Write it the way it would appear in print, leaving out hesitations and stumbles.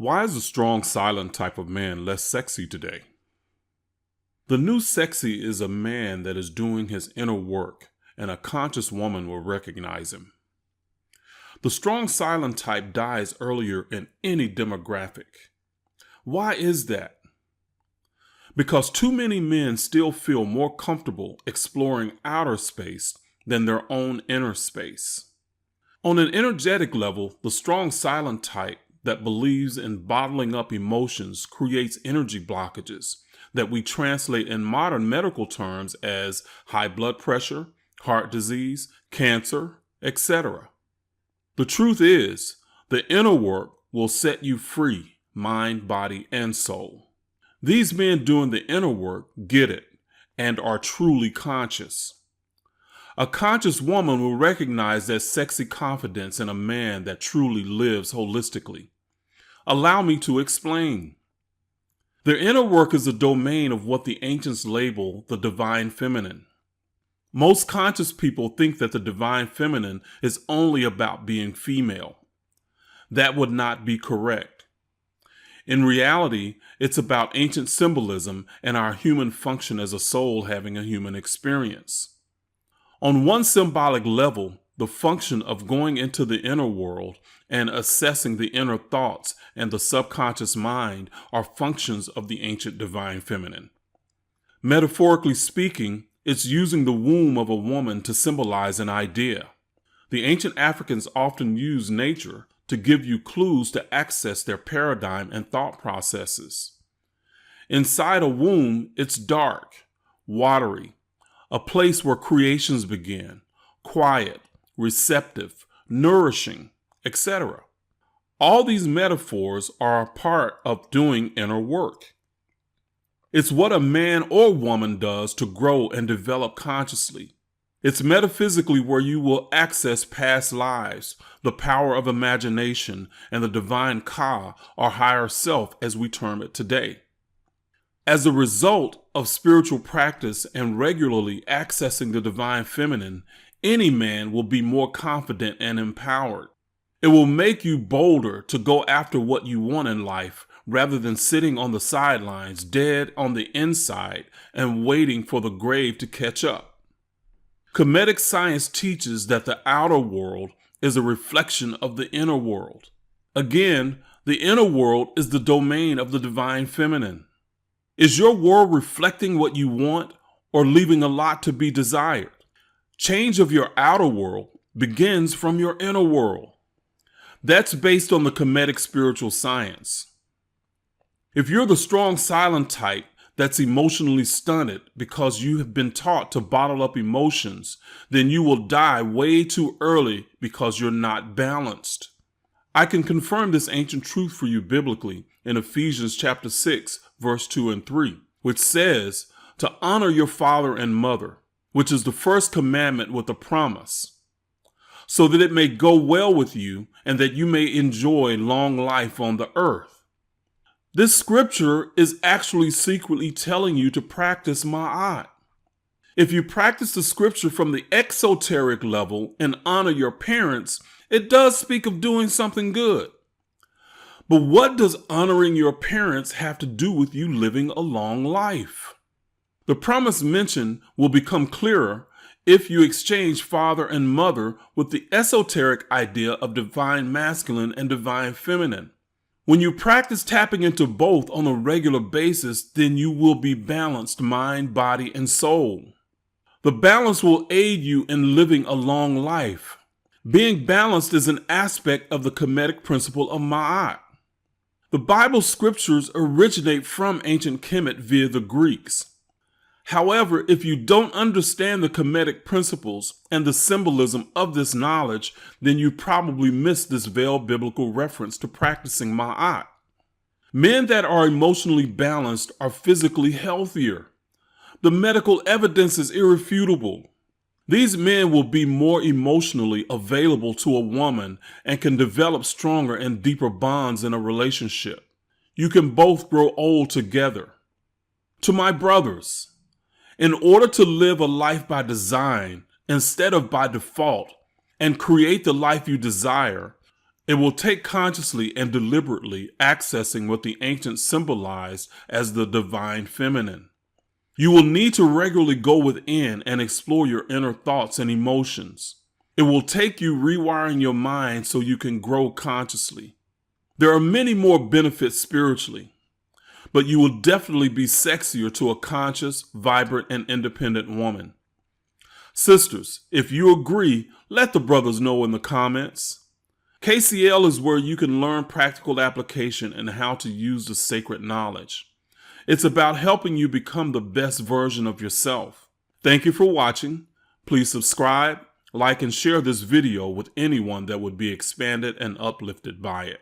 Why is the strong, silent type of man less sexy today? The new sexy is a man that is doing his inner work, and a conscious woman will recognize him. The strong, silent type dies earlier in any demographic. Why is that? Because too many men still feel more comfortable exploring outer space than their own inner space. On an energetic level, the strong, silent type that believes in bottling up emotions creates energy blockages that we translate in modern medical terms as high blood pressure, heart disease, cancer, etc. The truth is, the inner work will set you free, mind, body, and soul. These men doing the inner work get it and are truly conscious. A conscious woman will recognize that sexy confidence in a man that truly lives holistically. Allow me to explain. The inner work is the domain of what the ancients label the divine feminine. Most conscious people think that the divine feminine is only about being female. That would not be correct. In reality, it's about ancient symbolism and our human function as a soul having a human experience. On one symbolic level, the function of going into the inner world and assessing the inner thoughts and the subconscious mind are functions of the ancient divine feminine. Metaphorically speaking, it's using the womb of a woman to symbolize an idea. The ancient Africans often used nature to give you clues to access their paradigm and thought processes. Inside a womb, it's dark, watery, a place where creations begin, quiet, receptive, nourishing, etc. All these metaphors are a part of doing inner work. It's what a man or woman does to grow and develop consciously. It's metaphysically where you will access past lives, the power of imagination, and the divine Ka, or higher self as we term it today. As a result of spiritual practice and regularly accessing the divine feminine, any man will be more confident and empowered. It will make you bolder to go after what you want in life rather than sitting on the sidelines, dead on the inside and waiting for the grave to catch up. Kemetic Science teaches that the outer world is a reflection of the inner world. Again, the inner world is the domain of the divine feminine. Is your world reflecting what you want or leaving a lot to be desired? Change of your outer world begins from your inner world. That's based on the Kemetic spiritual science. If you're the strong silent type that's emotionally stunted because you have been taught to bottle up emotions, then you will die way too early because you're not balanced. I can confirm this ancient truth for you biblically in Ephesians chapter 6, verse 2 and 3, which says to honor your father and mother, which is the first commandment with a promise, so that it may go well with you and that you may enjoy long life on the earth. This scripture is actually secretly telling you to practice ma'at. If you practice the scripture from the exoteric level and honor your parents, it does speak of doing something good. But what does honoring your parents have to do with you living a long life? The promise mentioned will become clearer if you exchange father and mother with the esoteric idea of divine masculine and divine feminine. When you practice tapping into both on a regular basis, then you will be balanced mind, body, and soul. The balance will aid you in living a long life. Being balanced is an aspect of the Kemetic principle of ma'at. The Bible scriptures originate from ancient Kemet via the Greeks. However, if you don't understand the Kemetic principles and the symbolism of this knowledge, then you probably missed this veiled biblical reference to practicing ma'at. Men that are emotionally balanced are physically healthier. The medical evidence is irrefutable. These men will be more emotionally available to a woman and can develop stronger and deeper bonds in a relationship. You can both grow old together. To my brothers, in order to live a life by design instead of by default and create the life you desire, It will take consciously and deliberately accessing what the ancients symbolized as the divine feminine. You will need to regularly go within and explore your inner thoughts and emotions. It will take you rewiring your mind so you can grow consciously. There are many more benefits spiritually, but you will definitely be sexier to a conscious, vibrant, and independent woman. Sisters, if you agree, let the brothers know in the comments. KCL is where you can learn practical application and how to use the sacred knowledge. It's about helping you become the best version of yourself. Thank you for watching. Please subscribe, like, and share this video with anyone that would be expanded and uplifted by it.